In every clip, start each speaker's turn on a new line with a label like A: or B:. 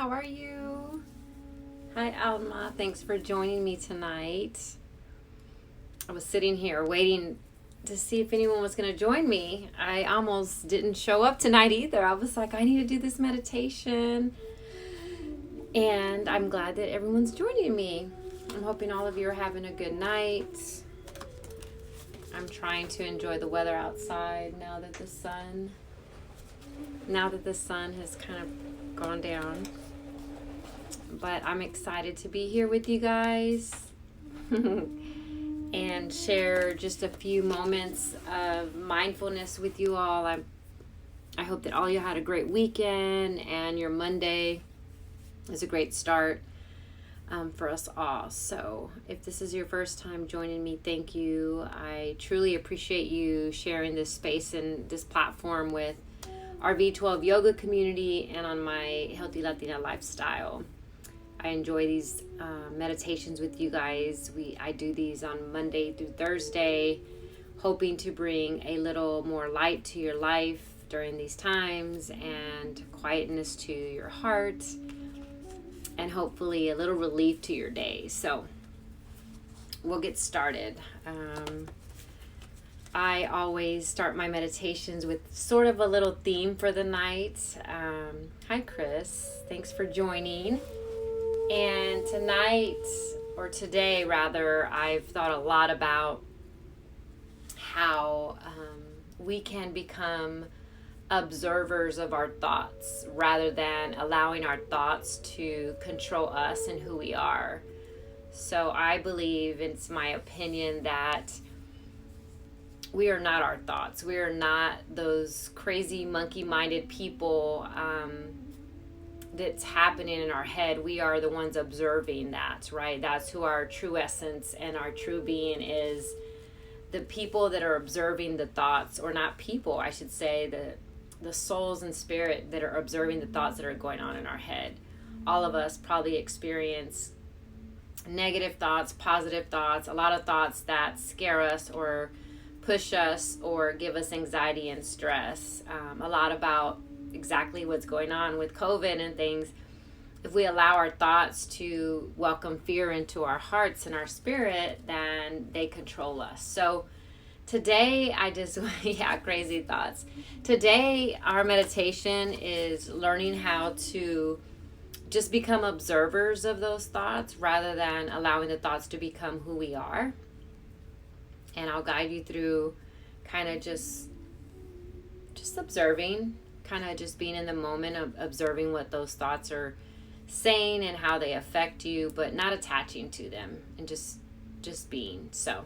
A: How are you? Hi, Alma. Thanks for joining me tonight. I was sitting here waiting to see if anyone was going to join me. I almost didn't show up tonight either. I was like, I need to do this meditation. And I'm glad that everyone's joining me. I'm hoping all of you are having a good night. I'm trying to enjoy the weather outside now that the sun has kind of gone down. But I'm excited to be here with you guys and share just a few moments of mindfulness with you all. I hope that all you had a great weekend and your Monday is a great start for us all. So if this is your first time joining me, thank you. I truly appreciate you sharing this space and this platform with our V12 yoga community and on my Healthy Latina lifestyle. I enjoy these meditations with you guys. I do these on Monday through Thursday, hoping to bring a little more light to your life during these times and quietness to your heart and hopefully a little relief to your day. So we'll get started. I always start my meditations with sort of a little theme for the night. Hi, Chris. Thanks for joining. And tonight, or today rather, I've thought a lot about how we can become observers of our thoughts rather than allowing our thoughts to control us and who we are. So I believe, it's my opinion, that we are not our thoughts. We are not those crazy monkey-minded people that's happening in our head. We are the ones observing that, right? That's who our true essence and our true being is. The people that are observing the thoughts, or not people, I should say, the souls and spirit that are observing the thoughts that are going on in our head. All of us probably experience negative thoughts, positive thoughts, a lot of thoughts that scare us or push us or give us anxiety and stress. A lot about exactly what's going on with COVID and things. If we allow our thoughts to welcome fear into our hearts and our spirit, then they control us. So today, crazy thoughts. Today, our meditation is learning how to just become observers of those thoughts rather than allowing the thoughts to become who we are. And I'll guide you through kind of just observing, kind of just being in the moment of observing what those thoughts are saying and how they affect you, but not attaching to them and just being. So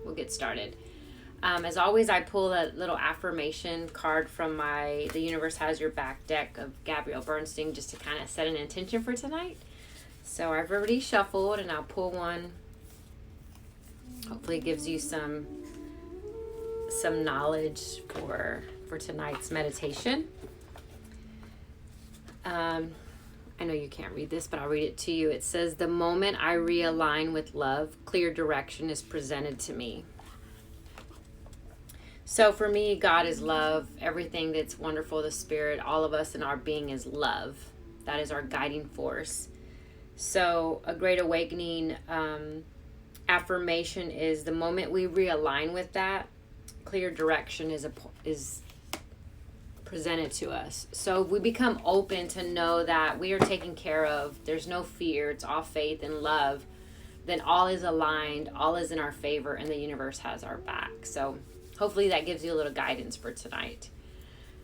A: we'll get started. As always, I pull a little affirmation card from the Universe Has Your Back deck of Gabrielle Bernstein, just to kind of set an intention for tonight. So I've already shuffled, and I'll pull one. Hopefully it gives you some knowledge for tonight's meditation. I know you can't read this, but I'll read it to you. It says, "The moment I realign with love, clear direction is presented to me." So for me, God is love. Everything that's wonderful, the spirit, all of us in our being is love. That is our guiding force. So a great awakening affirmation is, the moment we realign with that, clear direction is presented to us. So if we become open to know that we are taken care of, there's no fear, it's all faith and love, then all is aligned, all is in our favor, and the universe has our back. So hopefully that gives you a little guidance for tonight.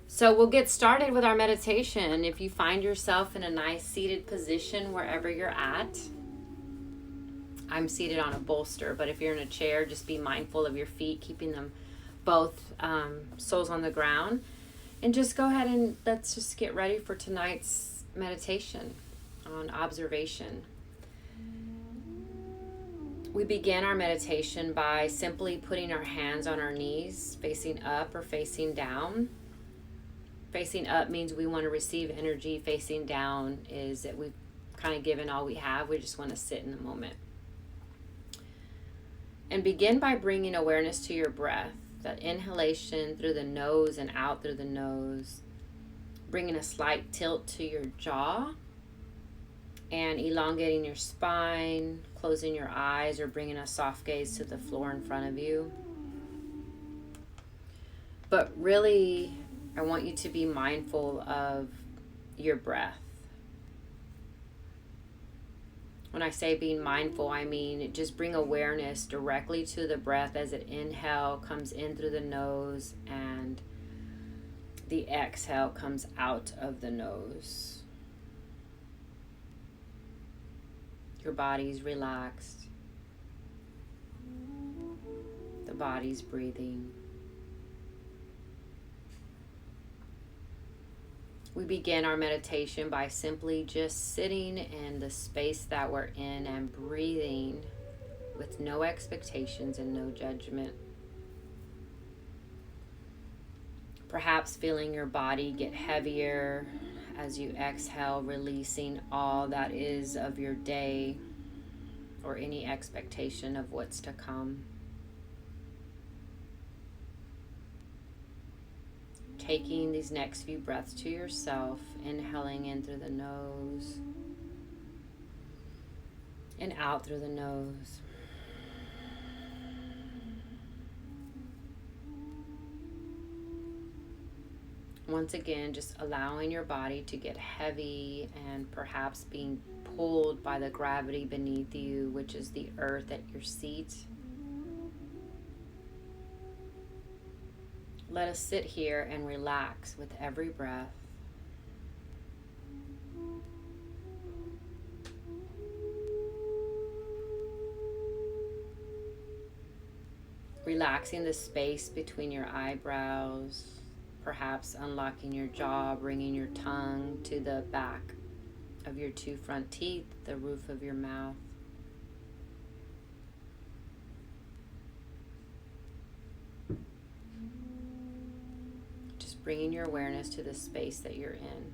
A: So we'll get started with our meditation. If you find yourself in a nice seated position wherever you're at, I'm seated on a bolster, but if you're in a chair, just be mindful of your feet, keeping them both soles on the ground. And just go ahead and let's just get ready for tonight's meditation on observation. We begin our meditation by simply putting our hands on our knees, facing up or facing down. Facing up means we want to receive energy. Facing down is that we've kind of given all we have. We just want to sit in the moment. And begin by bringing awareness to your breath. That inhalation through the nose and out through the nose, bringing a slight tilt to your jaw and elongating your spine, closing your eyes, or bringing a soft gaze to the floor in front of you. But really, I want you to be mindful of your breath. When I say being mindful, I mean just bring awareness directly to the breath as it inhale comes in through the nose and the exhale comes out of the nose. Your body's relaxed. The body's breathing. We begin our meditation by simply just sitting in the space that we're in and breathing with no expectations and no judgment. Perhaps feeling your body get heavier as you exhale, releasing all that is of your day or any expectation of what's to come. Taking these next few breaths to yourself, inhaling in through the nose and out through the nose. Once again, just allowing your body to get heavy and perhaps being pulled by the gravity beneath you, which is the earth at your seat. Let us sit here and relax with every breath. Relaxing the space between your eyebrows, perhaps unlocking your jaw, bringing your tongue to the back of your two front teeth, the roof of your mouth. Just bringing your awareness to the space that you're in.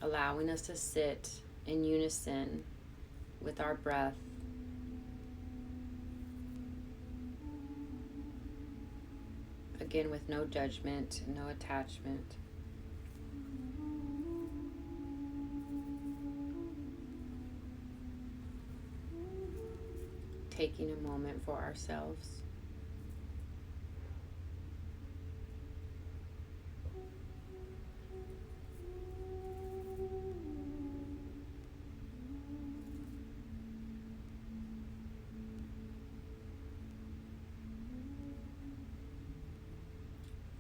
A: Allowing us to sit in unison with our breath. Again, with no judgment, no attachment. Taking a moment for ourselves.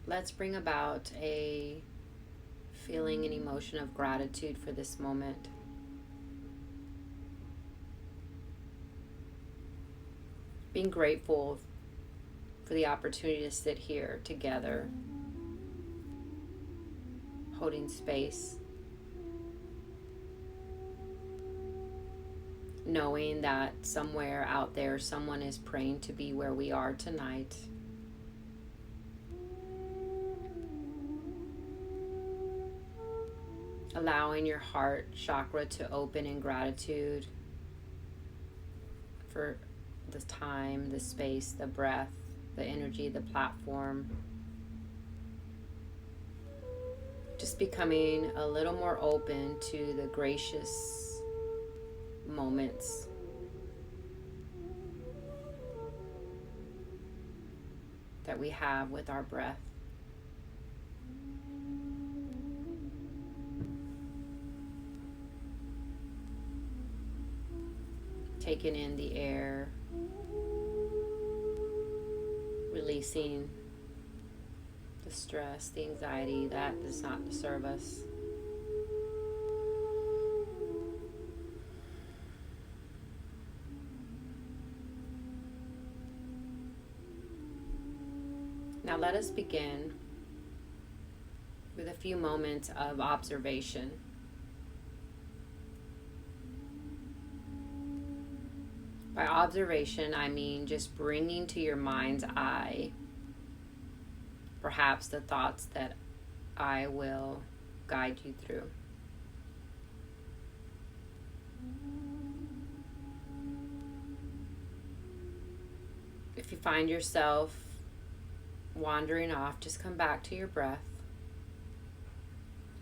A: Let's bring about a feeling and emotion of gratitude for this moment. Being grateful for the opportunity to sit here together, holding space, knowing that somewhere out there someone is praying to be where we are tonight. Allowing your heart chakra to open in gratitude for the time, the space, the breath, the energy, the platform. Just becoming a little more open to the gracious moments. That we have with our breath. Taking in the air, releasing the stress, the anxiety that does not serve us. Now let us begin with a few moments of observation. By observation, I mean just bringing to your mind's eye perhaps the thoughts that I will guide you through. If you find yourself wandering off, just come back to your breath.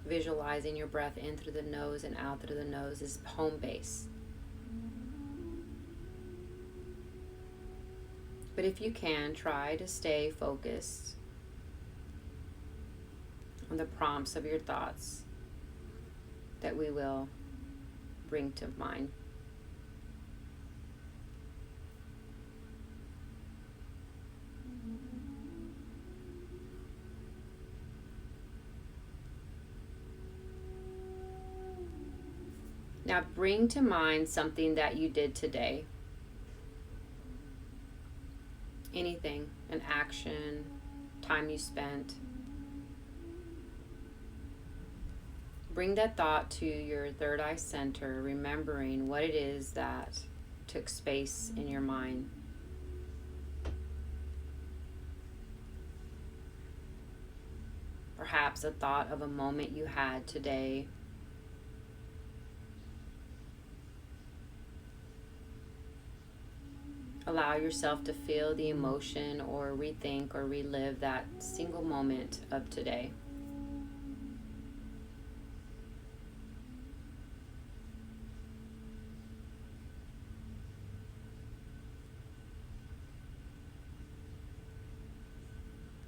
A: Visualizing your breath in through the nose and out through the nose is home base. But if you can, try to stay focused on the prompts of your thoughts that we will bring to mind. Now bring to mind something that you did today. Anything, an action, time you spent. Bring that thought to your third eye center, remembering what it is that took space in your mind. Perhaps a thought of a moment you had today. Allow yourself to feel the emotion or rethink or relive that single moment of today.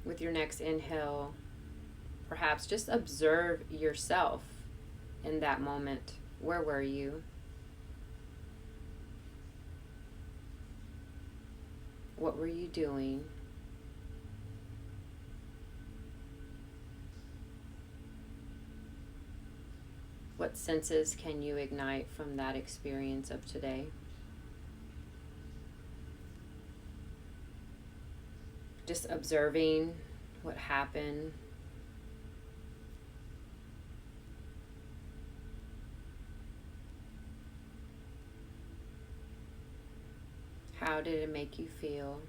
A: With your next inhale, perhaps just observe yourself in that moment. Where were you? What were you doing? What senses can you ignite from that experience of today? Just observing what happened. How did it make you feel?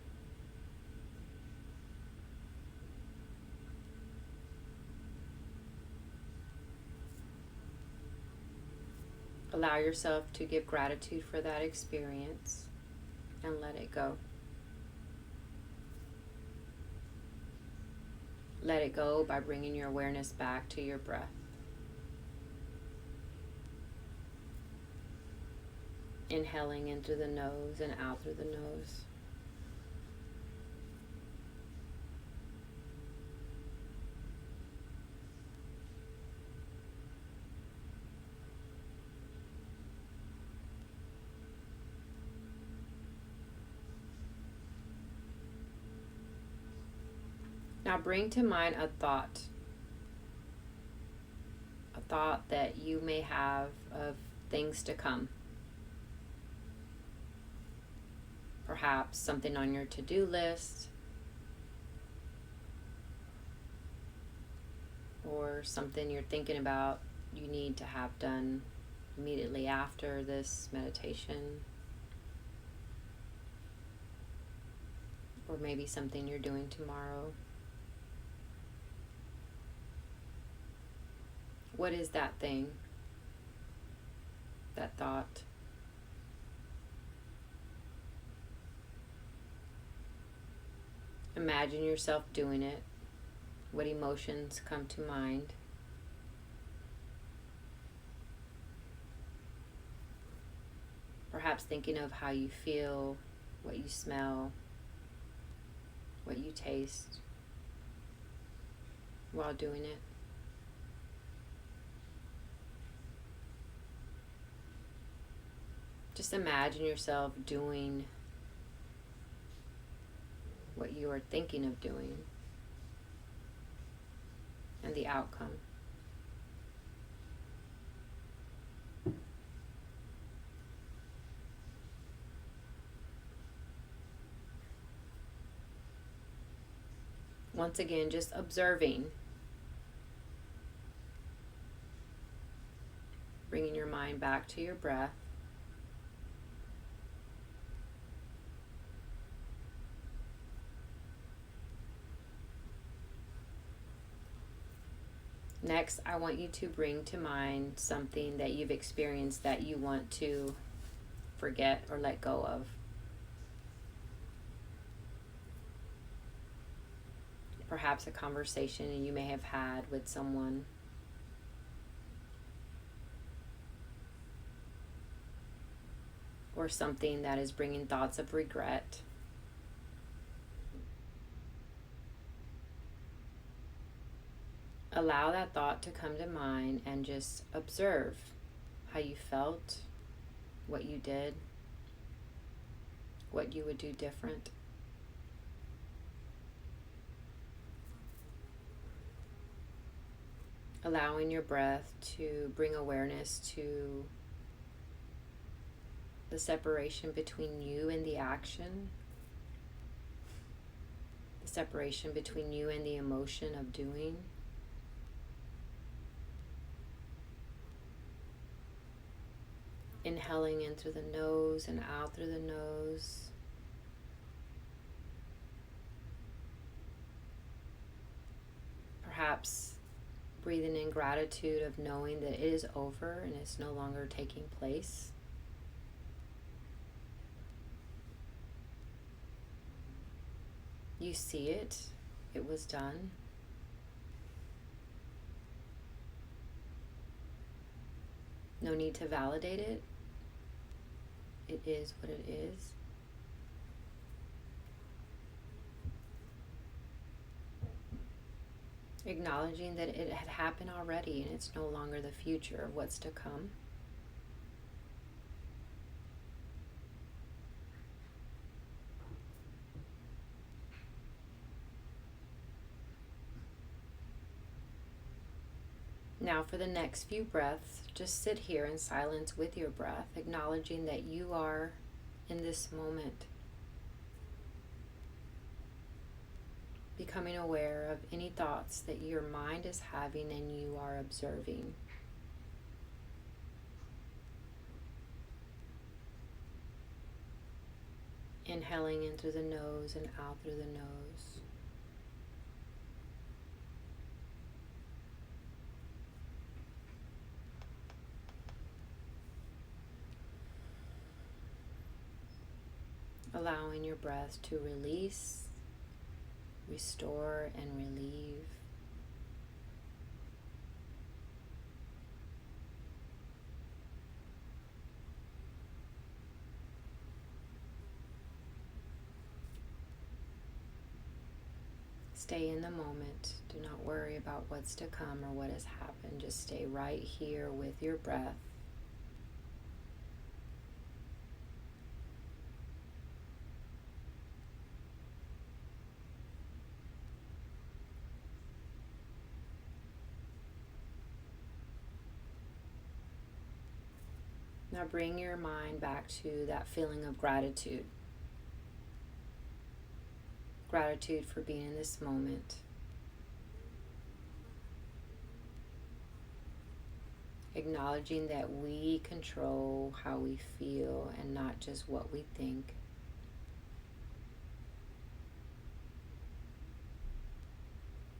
A: Allow yourself to give gratitude for that experience and let it go. Let it go by bringing your awareness back to your breath. Inhaling in through the nose and out through the nose. Now bring to mind a thought that you may have of things to come. Perhaps something on your to-do list, or something you're thinking about you need to have done immediately after this meditation, or maybe something you're doing tomorrow. What is that thing? That thought? Imagine yourself doing it. What emotions come to mind? Perhaps thinking of how you feel, what you smell, what you taste while doing it. Just imagine yourself doing what you are thinking of doing and the outcome. Once again, just observing, bringing your mind back to your breath. Next, I want you to bring to mind something that you've experienced that you want to forget or let go of. perhaps a conversation you may have had with someone. Or something that is bringing thoughts of regret. Allow that thought to come to mind and just observe how you felt, what you did, what you would do different. Allowing your breath to bring awareness to the separation between you and the action, the separation between you and the emotion of doing. Inhaling in through the nose and out through the nose. Perhaps breathing in gratitude of knowing that it is over and it's no longer taking place. You see it. It was done. No need to validate it. It is what it is. Acknowledging that it had happened already and it's no longer the future of what's to come. Now for the next few breaths, just sit here in silence with your breath, acknowledging that you are in this moment. Becoming aware of any thoughts that your mind is having and you are observing. Inhaling in through the nose and out through the nose. Allowing your breath to release, restore, and relieve. Stay in the moment. Do not worry about what's to come or what has happened. Just stay right here with your breath. Now bring your mind back to that feeling of gratitude. Gratitude for being in this moment. Acknowledging that we control how we feel and not just what we think.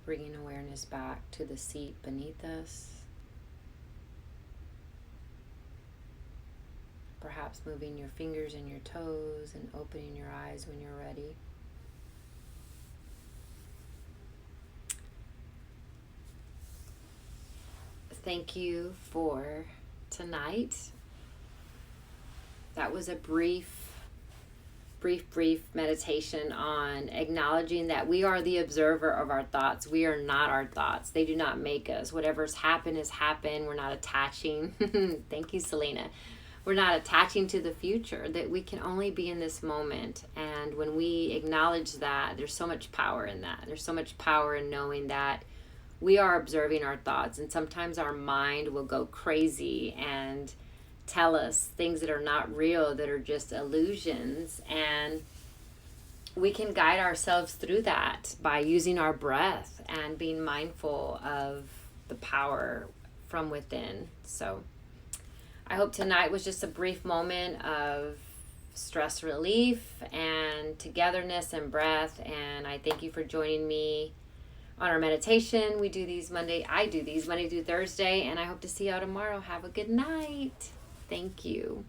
A: Bringing awareness back to the seat beneath us. Perhaps moving your fingers and your toes and opening your eyes when you're ready. Thank you for tonight. That was a brief meditation on acknowledging that we are the observer of our thoughts. We are not our thoughts. They do not make us. Whatever's happened has happened. We're not attaching. Thank you, Selena. We're not attaching to the future, that we can only be in this moment. And when we acknowledge that, there's so much power in that. There's so much power in knowing that we are observing our thoughts. And sometimes our mind will go crazy and tell us things that are not real, that are just illusions. And we can guide ourselves through that by using our breath and being mindful of the power from within. So I hope tonight was just a brief moment of stress relief and togetherness and breath. And I thank you for joining me on our meditation. I do these Monday through Thursday, and I hope to see you all tomorrow. Have a good night. Thank you.